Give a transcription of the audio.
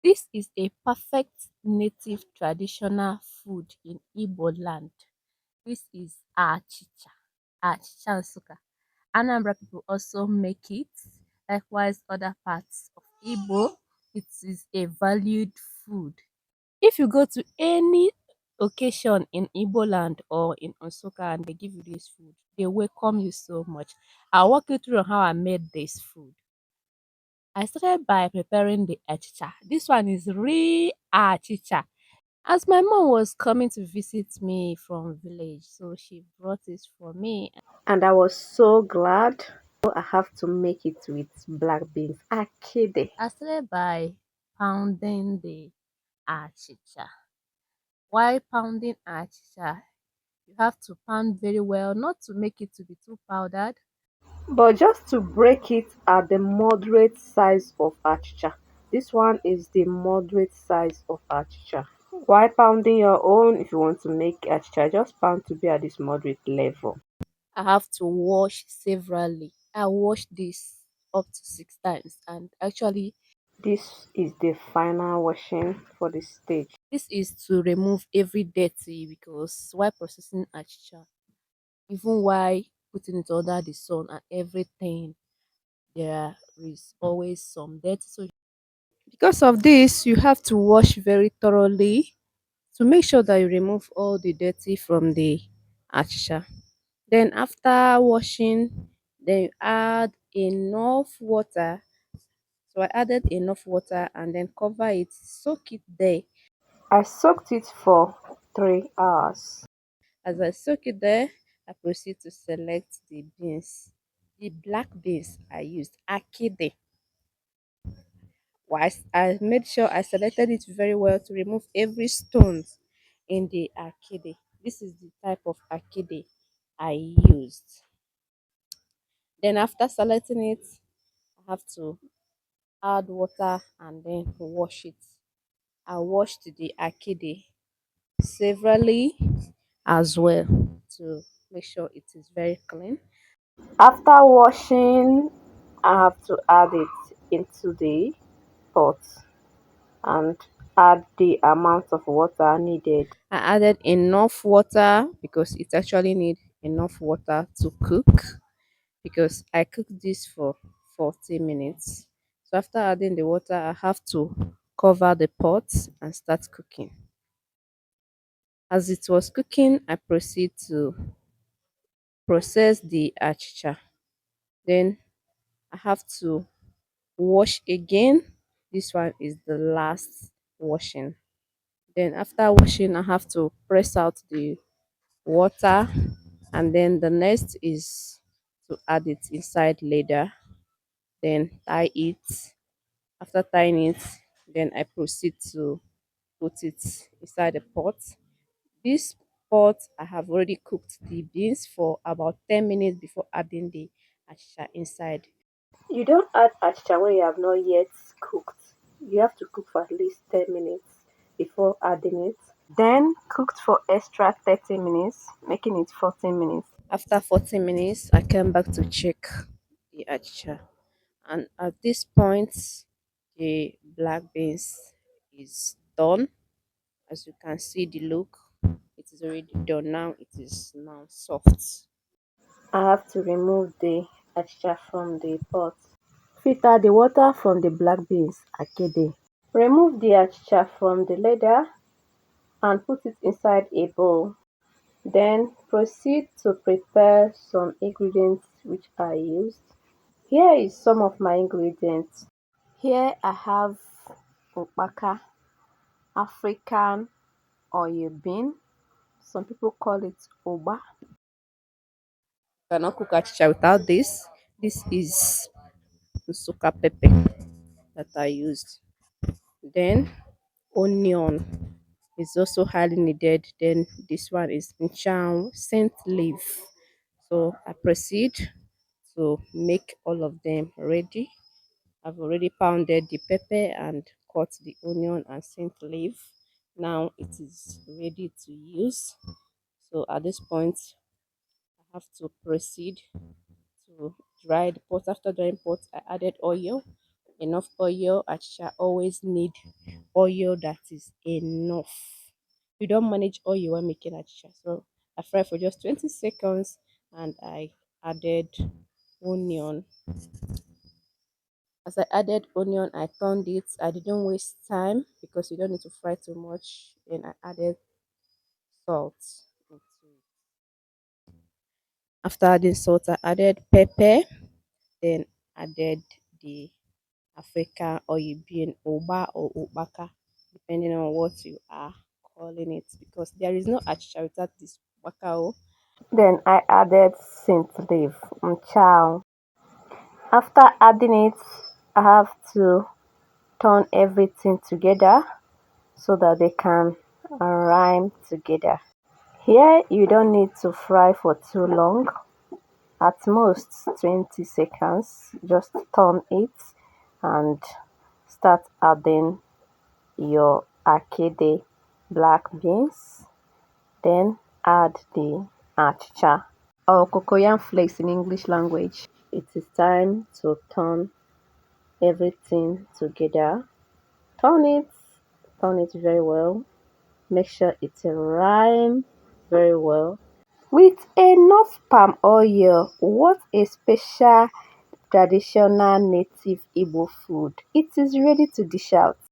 This is a perfect native traditional food in Igbo land. This is ACHICHA NSUKKA. Anambra people also make it. Likewise, other parts of Igbo, it is a valued food. If you go to any occasion in Igbo land or in Nsukka and they give you this food, they welcome you so much. I'll walk you through how I made this food. I started by preparing the achicha. This one is real achicha. As my mom was coming to visit me from village, so she brought this for me. And I was so glad. I have to make it with black beans. Akide. I started by pounding the achicha. While pounding achicha, you have to pound very well, not to make it to be too powdered. But just to break it at the moderate size of achicha. This one is the moderate size of achicha. While pounding your own, if you want to make achicha, just pound to be at this moderate level. I have to wash severally. I wash this up to 6 times, and actually This is the final washing for the stage. this is to remove every dirty because while processing achicha, even while putting it under the sun and everything, there is always some dirt. So because of this, you have to wash very thoroughly to make sure that you remove all the dirty from the achicha. Then after washing, then you add enough water. So I added enough water and then cover it, soak it there. I soaked it for 3 hours. As I soak it there, I proceed to select the beans. The black beans I used, AKIDI. I made sure I selected it very well to remove every stone in the AKIDI. This is the type of AKIDI I used. Then after selecting it, I have to add water and then wash it. I washed the akidi severally as well to make sure it is very clean. After washing, I have to add it into the pot and add the amount of water needed. I added enough water because it actually need enough water to cook because I cooked this for 40 minutes. So after adding the water, I have to cover the pot and start cooking. As it was cooking, I proceed to process the achicha. Then I have to wash again. This one is the last washing. Then after washing, I have to press out the water, and then the next is to add it inside leather, then tie it. After tying it, then I proceed to put it inside the pot. This pot, I have already cooked the beans for about 10 minutes before adding the achicha inside. You don't add achicha when you have not yet cooked. You have to cook for at least 10 minutes before adding it. Then cooked for extra 30 minutes, making it 14 minutes. After 40 minutes, I came back to check the achicha. And at this point, the black beans is done. As you can see, the look, it is already done now. It is now soft. I have to remove the achicha from the pot. Filter the water from the black beans akede. Remove the achicha from the leather and put it inside a bowl. Then proceed to prepare some ingredients which I used. Here is some of my ingredients. Here I have ukpaka, African oil bean. Some people call it oba. Cannot cook achicha without this. This is Nsukka pepper that I used. Then onion is also highly needed. Then this one is nchan scent leaf. So I proceed to make all of them ready. I've already pounded the pepper and cut the onion and scent leaf. Now it is ready to use. So at this point, I have to proceed to dry the pot. After drying pot, I added oil. enough oil. Achicha always need oil that is enough. You don't manage oil when making achicha. So I fried for just 20 seconds and I added onion. As I added onion, I turned it. I didn't waste time because you don't need to fry too much. Then I added salt into it. After adding salt, I added pepper, then added the African or being Oba or Obaka, depending on what you are calling it, because there is no achicha without this wakao. Then I added scent leaf, chow. After adding it, I have to turn everything together so that they can rhyme together. Here you don't need to fry for too long, at most 20 seconds. Just turn it and start adding your AKIDI black beans, then add the achicha or Cocoyam Flakes in English language. It is time to turn everything together. Turn it, turn it very well. Make sure it rhyme very well. With enough palm oil, what a special traditional native Igbo food. It is ready to dish out.